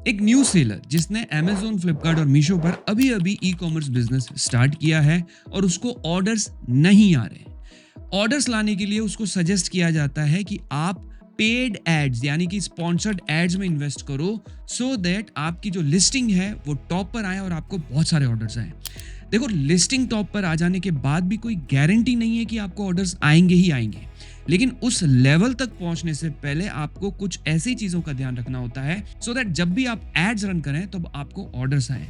एक new seller जिसने Amazon, Flipkart और मीशो पर अभी अभी ई कॉमर्स बिजनेस स्टार्ट किया है और उसको ऑर्डर्स नहीं आ रहे। ऑर्डर्स लाने के लिए उसको सजेस्ट किया जाता है कि आप पेड एड्स यानी कि स्पॉन्सर्ड एड्स में इन्वेस्ट करो, सो दैट आपकी जो लिस्टिंग है वो टॉप पर आए और आपको बहुत सारे ऑर्डर्स आए। देखो, लिस्टिंग टॉप पर आ जाने के बाद भी कोई गारंटी नहीं है कि आपको ऑर्डर्स आएंगे ही आएंगे, लेकिन उस लेवल तक पहुंचने से पहले आपको कुछ ऐसी चीजों का ध्यान रखना होता है सो दैट जब भी आप एड्स रन करें तब आपको ऑर्डर्स आए।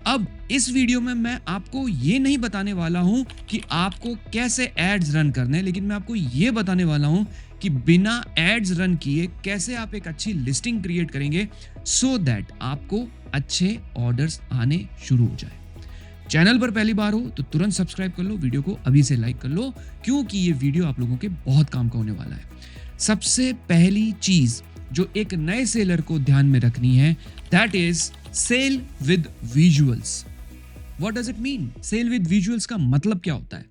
अब इस वीडियो में मैं आपको ये नहीं बताने वाला हूं कि आपको कैसे एड्स रन करने हैं, लेकिन मैं आपको ये बताने वाला हूं कि बिना एड्स रन किए कैसे आप एक अच्छी लिस्टिंग क्रिएट करेंगे सो दैट आपको अच्छे ऑर्डर्स आने शुरू हो जाए। चैनल पर पहली बार हो तो तुरंत सब्सक्राइब कर लो, वीडियो को अभी से लाइक कर लो, क्योंकि ये वीडियो आप लोगों के बहुत काम का होने वाला है। सबसे पहली चीज जो एक नए सेलर को ध्यान में रखनी है, that is sell with visuals. What does it mean? Sell with visuals का मतलब क्या होता है?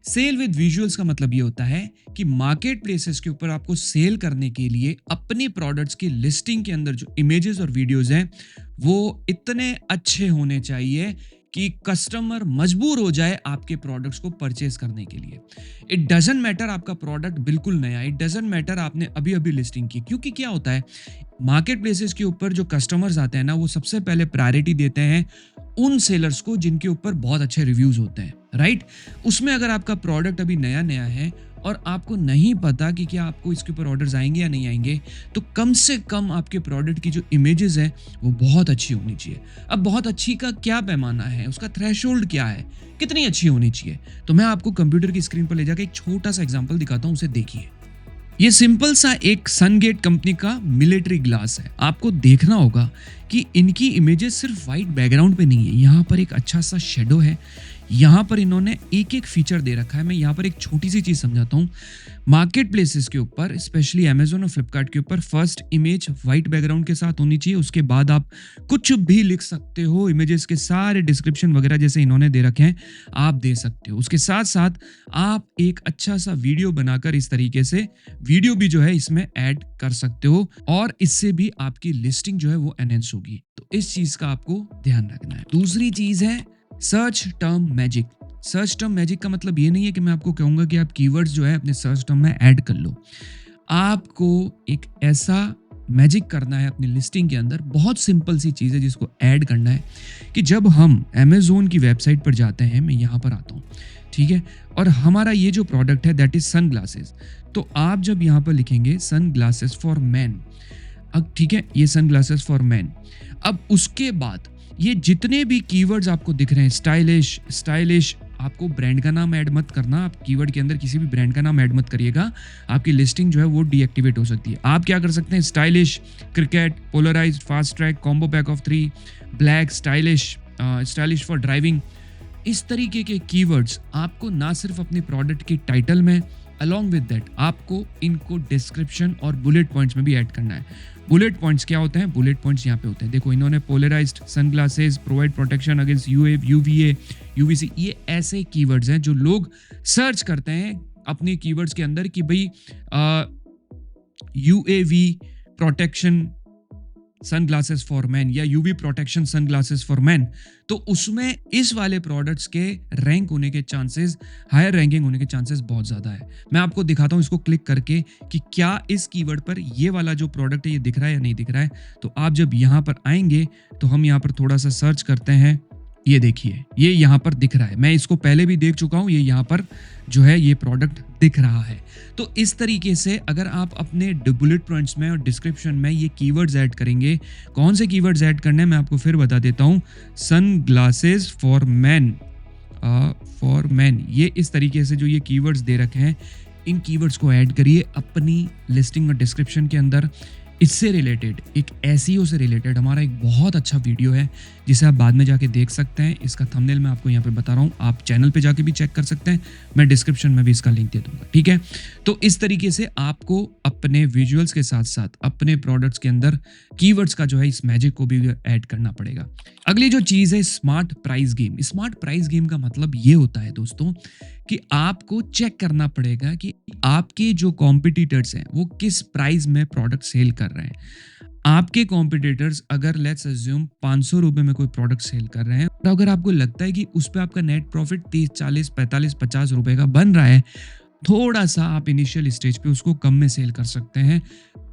सेल विद विजुअल्स का मतलब ये होता है कि मार्केट प्लेसेस के ऊपर आपको सेल करने के लिए अपने प्रोडक्ट्स की लिस्टिंग के अंदर जो इमेजेस और वीडियोस हैं वो इतने अच्छे होने चाहिए कि कस्टमर मजबूर हो जाए आपके प्रोडक्ट्स को परचेज करने के लिए। इट डजंट मैटर आपका प्रोडक्ट बिल्कुल नया, इट डजंट मैटर आपने अभी अभी लिस्टिंग की, क्योंकि क्या होता है मार्केट प्लेसेस के ऊपर जो कस्टमर्स आते हैं ना, वो सबसे पहले प्रायोरिटी देते हैं उन सेलर्स को जिनके ऊपर बहुत अच्छे रिव्यूज होते हैं, राइट? उसमें अगर आपका प्रोडक्ट अभी नया नया है और आपको नहीं पता कि क्या आपको इसके ऊपर ऑर्डर्स आएंगे या नहीं आएंगे, तो कम से कम आपके प्रोडक्ट की जो इमेजेस है वो बहुत अच्छी होनी चाहिए। अब बहुत अच्छी का क्या पैमाना है, उसका थ्रेशोल्ड क्या है, कितनी अच्छी होनी चाहिए? तो मैं आपको कंप्यूटर की स्क्रीन पर ले जाकर एक छोटा सा एग्जांपल दिखाता हूं, उसे देखिए। ये सिंपल सा एक सनगेट कंपनी का मिलिट्री ग्लास है। आपको देखना होगा कि इनकी इमेजेस सिर्फ वाइट बैकग्राउंड पे नहीं है, यहाँ पर एक अच्छा सा शेडो है, यहाँ पर इन्होंने एक एक फीचर दे रखा है। मैं यहाँ पर एक छोटी सी चीज समझाता हूँ। मार्केट प्लेसेस के ऊपर, स्पेशली अमेजोन और फ्लिपकार्ट के ऊपर, फर्स्ट इमेज वाइट बैकग्राउंड के साथ होनी चाहिए। उसके बाद आप कुछ भी लिख सकते हो, इमेजेस के सारे डिस्क्रिप्शन वगैरह जैसे इन्होंने दे रखे हैं आप दे सकते हो। उसके साथ साथ आप एक अच्छा सा वीडियो बनाकर इस तरीके से वीडियो भी जो है इसमें ऐड कर सकते हो और इससे भी आपकी लिस्टिंग जो है वो एनहेंस होगी। तो इस चीज का आपको ध्यान रखना है। दूसरी चीज है search term magic. Search term magic का मतलब ये नहीं है कि मैं आपको कहूंगा कि आप कीवर्ड्स जो है अपने सर्च टर्म में ऐड कर लो। आपको एक ऐसा मैजिक करना है अपनी लिस्टिंग के अंदर, बहुत सिंपल सी चीज है जिसको ऐड करना है कि जब हम अमेजोन की वेबसाइट पर जाते हैं, मैं यहाँ पर आता हूँ, ठीक है, और हमारा ये जो प्रोडक्ट है दैट इज सन ग्लासेस, तो आप जब यहाँ पर लिखेंगे सन ग्लासेस फॉर मैन, अब ठीक है, ये सन ग्लासेस फॉर मैन, अब उसके बाद ये जितने भी कीवर्ड्स आपको दिख रहे हैं, स्टाइलिश, स्टाइलिश, आपको ब्रांड का नाम ऐड मत करना। आप कीवर्ड के अंदर किसी भी ब्रांड का नाम ऐड मत करिएगा, आपकी लिस्टिंग जो है वो डीएक्टिवेट हो सकती है। आप क्या कर सकते हैं, stylish, cricket, polarised, fast track, combo pack of 3, black, stylish, stylish for driving, इस तरीके के कीवर्ड्स आपको ना सिर्फ अपने प्रोडक्ट के टाइटल में, अलॉन्ग विद दैट आपको इनको डिस्क्रिप्शन और बुलेट पॉइंट्स में भी ऐड करना है। बुलेट पॉइंट्स क्या होते हैं? बुलेट पॉइंट्स यहाँ पे होते हैं, देखो इन्होंने polarised sunglasses, provide protection against UVA, UVC, ये ऐसे कीवर्ड्स हैं जो लोग सर्च करते हैं अपने कीवर्ड्स के अंदर कि भाई UAV protection sunglasses for man या UV protection sunglasses for man, तो उसमें इस वाले प्रोडक्ट्स के रैंक होने के चांसेस, हायर रैंकिंग होने के चांसेस बहुत ज़्यादा है। मैं आपको दिखाता हूँ इसको क्लिक करके कि क्या इस कीवर्ड पर ये वाला जो प्रोडक्ट है ये दिख रहा है या नहीं दिख रहा है। तो आप जब यहाँ पर आएंगे तो हम यहाँ पर थोड़ा सा सर्च करते हैं, ये देखिए ये यहाँ पर दिख रहा है, मैं इसको पहले भी देख चुका हूँ, ये यहाँ पर जो है ये प्रोडक्ट दिख रहा है। तो इस तरीके से अगर आप अपने बुलेट पॉइंट्स में और डिस्क्रिप्शन में ये कीवर्ड्स ऐड करेंगे, कौन से कीवर्ड्स ऐड करने हैं मैं आपको फिर बता देता हूँ। सन ग्लासेस फॉर मैन, ये इस तरीके से जो ये कीवर्ड्स दे रखे हैं, इन कीवर्ड्स को ऐड करिए अपनी लिस्टिंग और डिस्क्रिप्शन के अंदर। इससे रिलेटेड, एक एसईओ से रिलेटेड हमारा एक बहुत अच्छा वीडियो है जिसे आप बाद में जाके देख सकते हैं। इसका थंबनेल मैं आपको यहाँ पे बता रहा हूँ, आप चैनल पे जाके भी चेक कर सकते हैं, मैं डिस्क्रिप्शन में भी इसका लिंक दे दूंगा, ठीक है। तो इस तरीके से आपको अपने विजुअल्स के साथ साथ अपने प्रोडक्ट्स के अंदर कीवर्ड्स का जो है इस मैजिक को भी ऐड करना पड़ेगा। अगली जो चीज़ है smart price game. Smart price game का मतलब ये होता है दोस्तों कि आपको चेक करना पड़ेगा कि आपके जो कॉम्पिटिटर्स हैं वो किस प्राइस में प्रोडक्ट सेल कर रहे हैं। आपके कॉम्पिटिटर्स अगर लेट्स अज्यूम 500 रुपए में कोई प्रोडक्ट सेल कर रहे हैं और अगर आपको लगता है कि उस पे आपका नेट प्रॉफिट 30, 40, 45, 50 रुपए का बन रहा है, थोड़ा सा आप इनिशियल स्टेज पे उसको कम में सेल कर सकते हैं।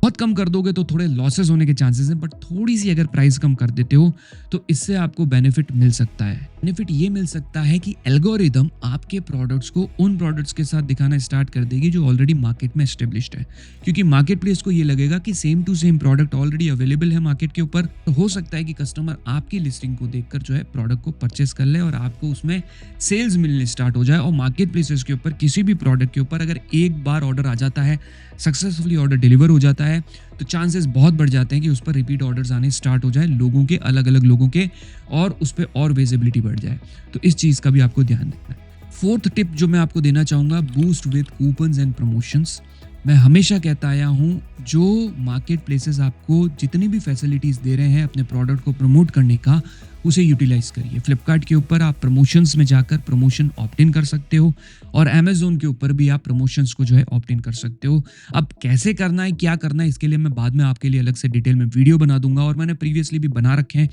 बहुत कम कर दोगे तो थोड़े लॉसेस होने के चांसेस हैं, बट थोड़ी सी अगर प्राइस कम कर देते हो तो इससे आपको बेनिफिट मिल सकता है। बेनिफिट ये मिल सकता है कि एल्गोरिदम आपके प्रोडक्ट्स को उन प्रोडक्ट्स के साथ दिखाना स्टार्ट कर देगी जो ऑलरेडी मार्केट में एस्टेब्लिश्ड है, क्योंकि मार्केट प्लेस को ये लगेगा कि same to same product already available है मार्केट के ऊपर। तो हो सकता है कि कस्टमर आपकी लिस्टिंग को देखकर जो है प्रोडक्ट को परचेस कर ले और आपको उसमें सेल्स मिलने स्टार्ट हो जाए। और मार्केट प्लेसेस के ऊपर किसी भी प्रोडक्ट के ऊपर अगर एक बार ऑर्डर आ जाता है, सक्सेसफुली ऑर्डर डिलीवर हो जाता है, तो चांसेस बहुत बढ़ जाते हैं कि उस पर रिपीट ऑर्डर्स आने स्टार्ट हो जाए लोगों के, अलग अलग लोगों के, और उस पर और विजिबिलिटी बढ़ जाए। तो इस चीज़ का भी आपको ध्यान रखना है। फोर्थ टिप जो मैं आपको देना चाहूँगा, boost with coupons and promotions. मैं हमेशा कहता आया हूँ, जो मार्केट प्लेसेस आपको जितनी भी फैसिलिटीज़ दे रहे हैं अपने प्रोडक्ट को प्रमोट करने का, उसे यूटिलाइज करिए। फ्लिपकार्ट के ऊपर आप प्रमोशंस में जाकर प्रमोशन ऑप्ट इन कर सकते हो और अमेजोन के ऊपर भी आप प्रमोशंस को जो है ऑप्ट इन कर सकते हो। अब कैसे करना है, क्या करना है, इसके लिए मैं बाद में आपके लिए अलग से डिटेल में वीडियो बना दूंगा और मैंने प्रीवियसली भी बना रखे हैं।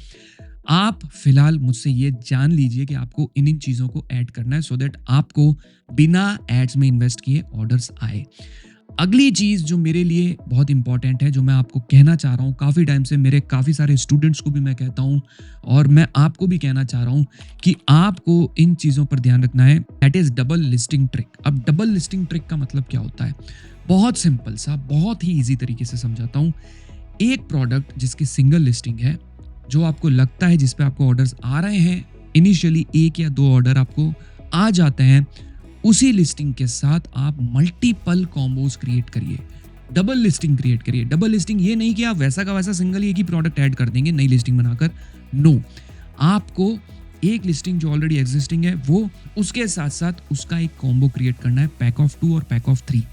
आप फिलहाल मुझसे ये जान लीजिए कि आपको इन चीज़ों को ऐड करना है सो दैट आपको बिना एड्स में इन्वेस्ट किए ऑर्डर्स आए। अगली चीज़ जो मेरे लिए बहुत इंपॉर्टेंट है, जो मैं आपको कहना चाह रहा हूँ, काफ़ी टाइम से मेरे काफ़ी सारे स्टूडेंट्स को भी मैं कहता हूँ और मैं आपको भी कहना चाह रहा हूँ कि आपको इन चीज़ों पर ध्यान रखना है, that is double listing trick. अब डबल लिस्टिंग ट्रिक का मतलब क्या होता है? बहुत सिंपल सा, बहुत ही ईजी तरीके से समझाता हूँ। एक प्रोडक्ट जिसकी सिंगल लिस्टिंग है, जो आपको लगता है जिस पे आपको ऑर्डर्स आ रहे हैं, इनिशियली 1 या 2 ऑर्डर आपको आ जाते हैं, उसी लिस्टिंग के साथ आप मल्टीपल कॉम्बोज क्रिएट करिए, डबल लिस्टिंग क्रिएट करिए। डबल लिस्टिंग ये नहीं कि आप वैसा का वैसा सिंगल एक ही प्रोडक्ट ऐड कर देंगे नई लिस्टिंग बनाकर, नो। आपको एक लिस्टिंग जो ऑलरेडी एग्जिस्टिंग है वो, उसके साथ साथ उसका एक कॉम्बो क्रिएट करना है, पैक ऑफ 2 और पैक ऑफ 3।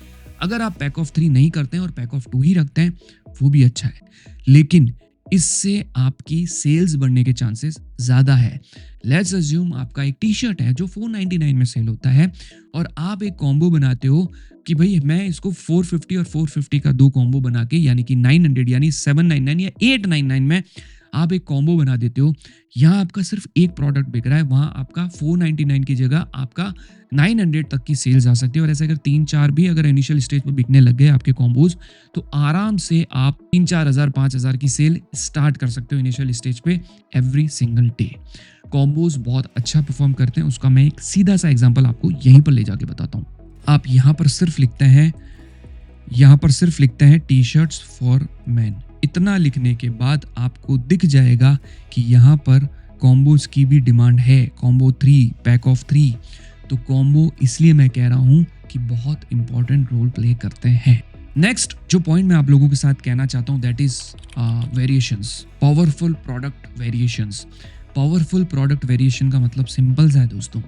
अगर आप पैक ऑफ 3 नहीं करते हैं और पैक ऑफ 2 ही रखते हैं, वो भी अच्छा है, लेकिन इससे आपकी सेल्स बढ़ने के चांसेस ज़्यादा है। लेट्स अज्यूम आपका एक टी शर्ट है जो 499 में सेल होता है और आप एक कॉम्बो बनाते हो कि भाई मैं इसको 450 और 450 का 2 कॉम्बो बना के, यानी कि 900 यानी 799 या 899 में आप एक कॉम्बो बना देते हो। यहाँ आपका सिर्फ एक प्रोडक्ट बिक रहा है, वहाँ आपका 499 की जगह आपका 900 तक की सेल्स आ सकती है। और ऐसे अगर 3-4 भी अगर इनिशियल स्टेज पर बिकने लग गए आपके कॉम्बोज, तो आराम से आप 3-4 हज़ार 5,000 की सेल स्टार्ट कर सकते हो इनिशियल स्टेज पे एवरी सिंगल डे। कॉम्बोज बहुत अच्छा परफॉर्म करते हैं, उसका मैं एक सीधा सा एग्जाम्पल आपको यहीं पर ले जाके बताता हूँ। आप यहाँ पर सिर्फ लिखते हैं टी शर्ट्स फॉर मैन। इतना लिखने के बाद आपको दिख जाएगा कि यहाँ पर कॉम्बोज की भी डिमांड है, कॉम्बो 3, पैक ऑफ 3। तो कॉम्बो इसलिए मैं कह रहा हूँ कि बहुत इंपॉर्टेंट रोल प्ले करते हैं। नेक्स्ट जो पॉइंट मैं आप लोगों के साथ कहना चाहता हूँ, that is variations, powerful product variations. Powerful product variation का मतलब सिंपल सा है दोस्तों,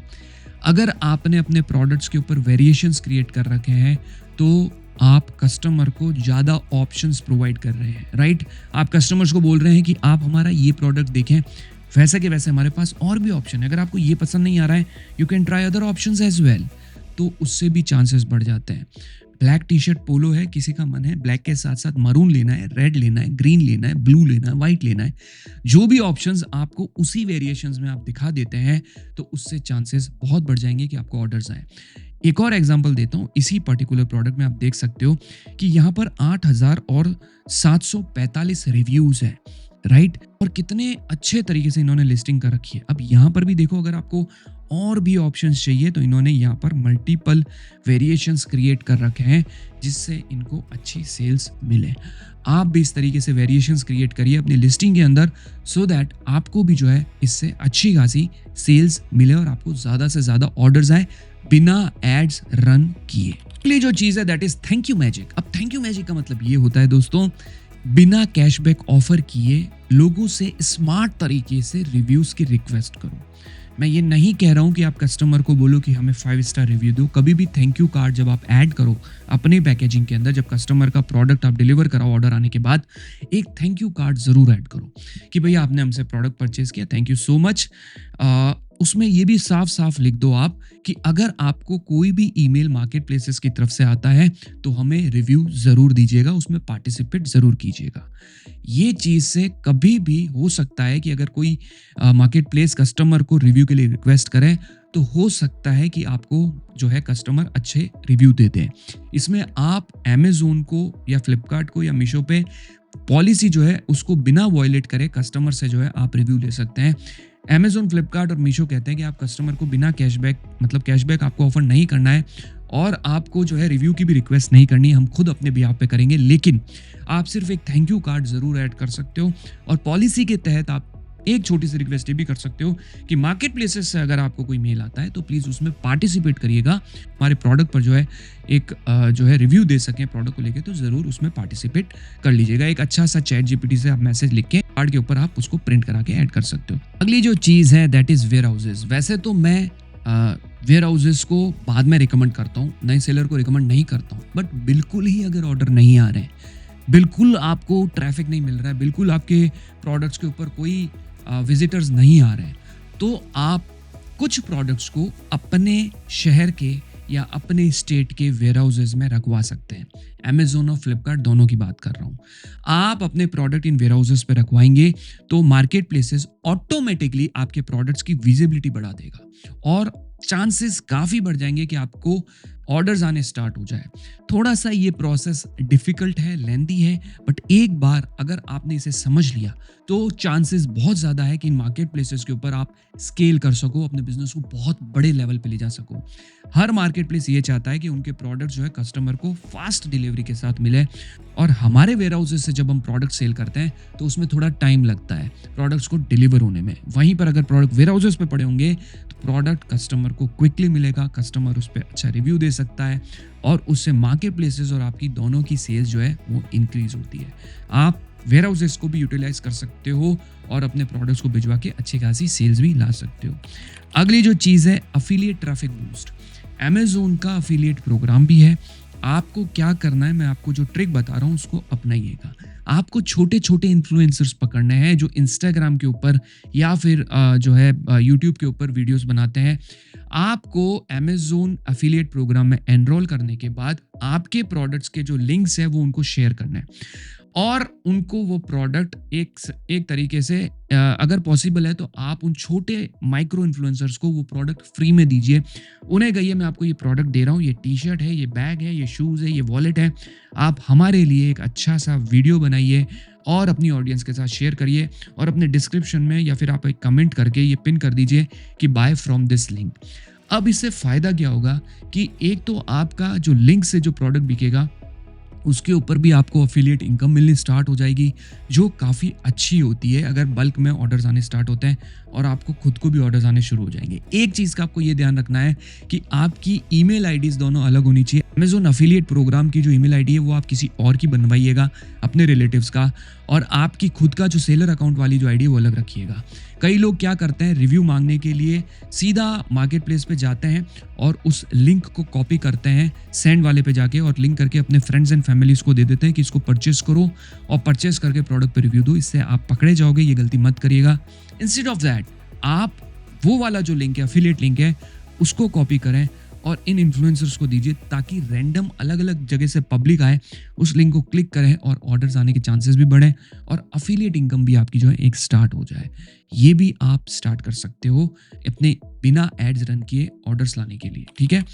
अगर आपने अपने प्रोडक्ट्स के ऊपर वेरिएशंस क्रिएट कर रखे हैं तो आप कस्टमर को ज़्यादा ऑप्शंस प्रोवाइड कर रहे हैं, राइट। आप कस्टमर्स को बोल रहे हैं कि आप हमारा ये प्रोडक्ट देखें, वैसे के वैसे हमारे पास और भी ऑप्शन है, अगर आपको ये पसंद नहीं आ रहा है you can try other options as well. तो उससे भी चांसेस बढ़ जाते हैं। ब्लैक टी शर्ट पोलो है, किसी का मन है ब्लैक के साथ साथ मरून लेना है, रेड लेना है, ग्रीन लेना है, ब्लू लेना है, व्हाइट लेना है, जो भी ऑप्शंस आपको उसी वेरिएशंस में आप दिखा देते हैं, तो उससे चांसेस बहुत बढ़ जाएंगे कि आपको ऑर्डर्स आए। एक और एग्जांपल देता हूँ, इसी पर्टिकुलर प्रोडक्ट में आप देख सकते हो कि यहाँ पर 8,000 और 745 रिव्यूज है, राइट। और कितने अच्छे तरीके से इन्होंने लिस्टिंग कर रखी है। अब यहाँ पर भी देखो, अगर आपको और भी ऑप्शंस चाहिए तो इन्होंने यहाँ पर मल्टीपल वेरिएशंस क्रिएट कर रखे हैं जिससे इनको अच्छी सेल्स मिले। आप भी इस तरीके से वेरिएशंस क्रिएट करिए अपनी लिस्टिंग के अंदर, सो दैट आपको भी जो है इससे अच्छी खासी सेल्स मिले और आपको ज़्यादा से ज़्यादा ऑर्डर्स आए बिना एड्स रन किए। अगली जो चीज़ है that is thank you magic. अब थैंक यू मैजिक का मतलब ये होता है दोस्तों, बिना कैशबैक ऑफर किए लोगों से स्मार्ट तरीके से रिव्यूज की रिक्वेस्ट करो। मैं ये नहीं कह रहा हूँ कि आप कस्टमर को बोलो कि हमें 5 स्टार रिव्यू दो। कभी भी थैंक यू कार्ड जब आप ऐड करो अपने पैकेजिंग के अंदर, जब कस्टमर का प्रोडक्ट आप डिलीवर कराओ ऑर्डर आने के बाद, एक थैंक यू कार्ड ज़रूर ऐड करो कि भैया आपने हमसे प्रोडक्ट परचेज किया, थैंक यू सो मच, उसमें ये भी साफ साफ लिख दो आप कि अगर आपको कोई भी ईमेल मार्केट प्लेसेस की तरफ से आता है तो हमें रिव्यू ज़रूर दीजिएगा, उसमें पार्टिसिपेट ज़रूर कीजिएगा। ये चीज़ से कभी भी हो सकता है कि अगर कोई मार्केट प्लेस कस्टमर को रिव्यू के लिए रिक्वेस्ट करे तो हो सकता है कि आपको जो है कस्टमर अच्छे रिव्यू दे दें। इसमें आप अमेज़ोन को या फ्लिपकार्ट को या मीशो पे पॉलिसी जो है उसको बिना वॉयलेट करे कस्टमर से जो है आप रिव्यू ले सकते हैं। अमेज़न, फ्लिपकार्ट और मीशो कहते हैं कि आप कस्टमर को बिना कैशबैक, मतलब कैशबैक आपको ऑफर नहीं करना है और आपको जो है रिव्यू की भी रिक्वेस्ट नहीं करनी है, हम खुद अपने बिहाफ पे करेंगे, लेकिन आप सिर्फ एक थैंक यू कार्ड ज़रूर ऐड कर सकते हो। और पॉलिसी के तहत आप एक छोटी सी रिक्वेस्ट ये भी कर सकते हो कि मार्केट प्लेसेस से अगर आपको कोई मेल आता है तो प्लीज़ उसमें पार्टिसिपेट करिएगा। हमारे प्रोडक्ट पर जो है एक जो है रिव्यू दे सकें प्रोडक्ट को लेके, तो ज़रूर उसमें पार्टिसिपेट कर लीजिएगा। एक अच्छा सा चैट जीपीटी से आप मैसेज लिख के कार्ड के ऊपर आप उसको प्रिंट करा के ऐड कर सकते हो। अगली जो चीज़ है दैट इज़ वेयर हाउसेज। वैसे तो मैं वेयर हाउसेज को बाद में रिकमेंड करता हूँ, नए सेलर को रिकमेंड नहीं करता हूँ, बट बिल्कुल ही अगर ऑर्डर नहीं आ रहे हैं, बिल्कुल आपको ट्रैफिक नहीं मिल रहा है, बिल्कुल आपके प्रोडक्ट्स के ऊपर कोई विजिटर्स नहीं आ रहे हैं, तो आप कुछ प्रोडक्ट्स को अपने शहर के या अपने स्टेट के वेयर हाउसेज में रखवा सकते हैं। अमेज़ोन और फ्लिपकार्ट दोनों की बात कर रहा हूँ। आप अपने प्रोडक्ट इन वेयर हाउसेज पर रखवाएंगे तो मार्केट प्लेसेस ऑटोमेटिकली आपके प्रोडक्ट्स की विजिबिलिटी बढ़ा देगा और चांसेस काफ़ी बढ़ जाएंगे कि आपको ऑर्डर्स आने स्टार्ट हो जाए। थोड़ा सा ये प्रोसेस डिफ़िकल्ट है, लेंथी है, बट एक बार अगर आपने इसे समझ लिया तो चांसेस बहुत ज़्यादा है कि इन मार्केट प्लेसेस के ऊपर आप स्केल कर सको, अपने बिजनेस को बहुत बड़े लेवल पे ले जा सको। हर मार्केट प्लेस ये चाहता है कि उनके प्रोडक्ट जो है कस्टमर को फास्ट डिलीवरी के साथ मिले, और हमारे वेयर हाउसेज से जब हम प्रोडक्ट सेल करते हैं तो उसमें थोड़ा टाइम लगता है प्रोडक्ट्स को डिलीवर होने में। वहीं पर अगर प्रोडक्ट वेयर हाउसेज पे पड़े होंगे तो प्रोडक्ट कस्टमर को क्विकली मिलेगा, कस्टमर उस पर अच्छा रिव्यू दे सकता है और उससे मार्केट प्लेसेस और आपकी दोनों की सेल्स जो है वो इंक्रीज होती है। आप वेयर हाउसेस को भी यूटिलाइज कर सकते हो और अपने प्रोडक्ट्स को भिजवा के अच्छी खासी सेल्स भी ला सकते हो। अगली जो चीज़ है अफिलिएट ट्रैफिक बूस्ट। अमेज़ोन का अफिलिएट प्रोग्राम भी है। आपको क्या करना है, मैं आपको जो ट्रिक बता रहा हूँ उसको अपनाइएगा। आपको छोटे छोटे इन्फ्लुएंसर्स पकड़ने हैं जो इंस्टाग्राम के ऊपर या फिर जो है यूट्यूब के ऊपर वीडियोस बनाते हैं। आपको अमेज़ोन अफिलिएट प्रोग्राम में एनरोल करने के बाद आपके प्रोडक्ट्स के जो लिंक्स हैं वो उनको शेयर करना है और उनको वो प्रोडक्ट एक तरीके से अगर पॉसिबल है तो आप उन छोटे माइक्रो इन्फ्लुएंसर्स को वो प्रोडक्ट फ्री में दीजिए। उन्हें कहिए मैं आपको ये प्रोडक्ट दे रहा हूँ, ये टी शर्ट है, ये बैग है, ये शूज़ है, ये वॉलेट है, आप हमारे लिए एक अच्छा सा वीडियो बनाइए और अपनी ऑडियंस के साथ शेयर करिए और अपने डिस्क्रिप्शन में या फिर आप एक कमेंट करके ये पिन कर दीजिए कि बाय फ्रॉम दिस लिंक। अब इससे फ़ायदा क्या होगा कि एक तो आपका जो लिंक से जो प्रोडक्ट बिकेगा उसके ऊपर भी आपको अफिलिएट इनकम मिलनी स्टार्ट हो जाएगी, जो काफ़ी अच्छी होती है अगर बल्क में ऑर्डर्स आने स्टार्ट होते हैं और आपको खुद को भी ऑर्डर्स आने शुरू हो जाएंगे। एक चीज़ का आपको ये ध्यान रखना है कि आपकी ईमेल आईडीज़ दोनों अलग होनी चाहिए। अमेज़ोन अफिलिएट प्रोग्राम की जो ईमेल आईडी है वो आप किसी और की बनवाइएगा, अपने रिलेटिव्स का, और आपकी खुद का जो सेलर अकाउंट वाली जो आईडी है वो अलग रखिएगा। कई लोग क्या करते हैं, रिव्यू मांगने के लिए सीधा मार्केट प्लेस पे जाते हैं और उस लिंक को कॉपी करते हैं सेंड वाले पे जाके और लिंक करके अपने फ्रेंड्स एंड फैमिलीज को दे देते हैं कि इसको परचेस करो और परचेस करके प्रोडक्ट पे रिव्यू दो। इससे आप पकड़े जाओगे, ये गलती मत करिएगा। इंस्टेड ऑफ दैट आप वो वाला जो लिंक है, अफिलिएट लिंक है, उसको कॉपी करें और इन इन्फ्लुएंसर्स को दीजिए ताकि रैंडम अलग अलग जगह से पब्लिक आए, उस लिंक को क्लिक करें और ऑर्डर्स आने के चांसेस भी बढ़े और अफिलिएट इनकम भी आपकी जो है एक स्टार्ट हो जाए। ये भी आप स्टार्ट कर सकते हो अपने बिना एड्स रन किए ऑर्डर्स लाने के लिए, ठीक है।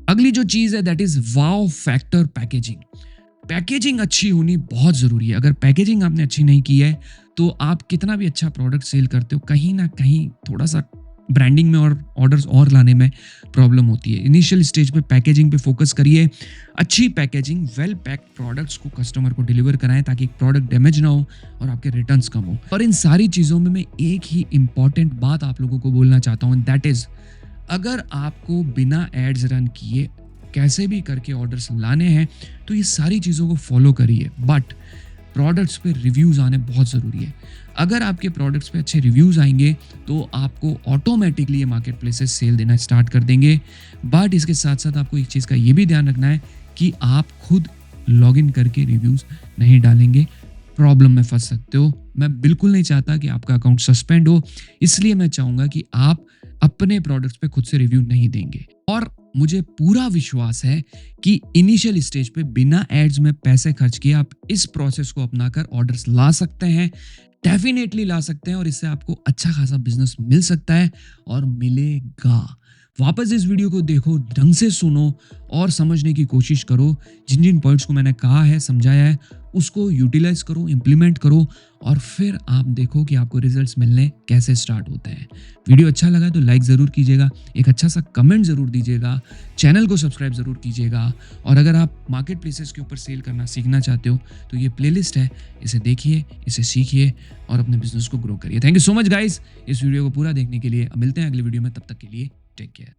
अगली जो चीज़ है that is wow factor packaging. Packaging अच्छी होनी बहुत ज़रूरी है। अगर पैकेजिंग आपने अच्छी नहीं की है तो आप कितना भी अच्छा प्रोडक्ट सेल करते हो, कहीं ना कहीं थोड़ा सा ब्रांडिंग में और ऑर्डर्स और लाने में प्रॉब्लम होती है। इनिशियल स्टेज पे पैकेजिंग पे फोकस करिए। अच्छी पैकेजिंग, वेल पैक्ड प्रोडक्ट्स को कस्टमर को डिलीवर कराएं ताकि प्रोडक्ट डैमेज ना हो और आपके रिटर्न्स कम हो। और इन सारी चीज़ों में मैं एक ही इंपॉर्टेंट बात आप लोगों को बोलना चाहता हूँ, दैट इज़ अगर आपको बिना एड्स रन किए कैसे भी करके ऑर्डर्स लाने हैं तो ये सारी चीज़ों को फॉलो करिए, बट प्रोडक्ट्स पे रिव्यूज़ आने बहुत ज़रूरी है। अगर आपके प्रोडक्ट्स पे अच्छे रिव्यूज़ आएंगे तो आपको ऑटोमेटिकली ये मार्केट प्लेसेस सेल देना स्टार्ट कर देंगे। बट इसके साथ साथ आपको एक चीज़ का ये भी ध्यान रखना है कि आप खुद लॉगिन करके रिव्यूज़ नहीं डालेंगे, प्रॉब्लम में फंस सकते हो। मैं बिल्कुल नहीं चाहता कि आपका अकाउंट सस्पेंड हो, इसलिए मैं चाहूँगा कि आप अपने प्रोडक्ट्स पे खुद से रिव्यू नहीं देंगे। और मुझे पूरा विश्वास है कि इनिशियल स्टेज पे बिना एड्स में पैसे खर्च किए आप इस प्रोसेस को अपनाकर ऑर्डर्स ला सकते हैं, डेफिनेटली ला सकते हैं, और इससे आपको अच्छा खासा बिजनेस मिल सकता है और मिलेगा। वापस इस वीडियो को देखो, ढंग से सुनो और समझने की कोशिश करो। जिन जिन पॉइंट्स को मैंने कहा है, समझाया है, उसको यूटिलाइज करो, इम्प्लीमेंट करो, और फिर आप देखो कि आपको रिजल्ट्स मिलने कैसे स्टार्ट होते हैं। वीडियो अच्छा लगा तो लाइक ज़रूर कीजिएगा, एक अच्छा सा कमेंट ज़रूर दीजिएगा, चैनल को सब्सक्राइब ज़रूर कीजिएगा, और अगर आप मार्केट प्लेसेस के ऊपर सेल करना सीखना चाहते हो तो ये प्लेलिस्ट है, इसे देखिए, इसे सीखिए और अपने बिजनेस को ग्रो करिए। Thank you so much guys इस वीडियो को पूरा देखने के लिए। अब मिलते हैं अगले वीडियो में, तब तक के लिए टेक केयर।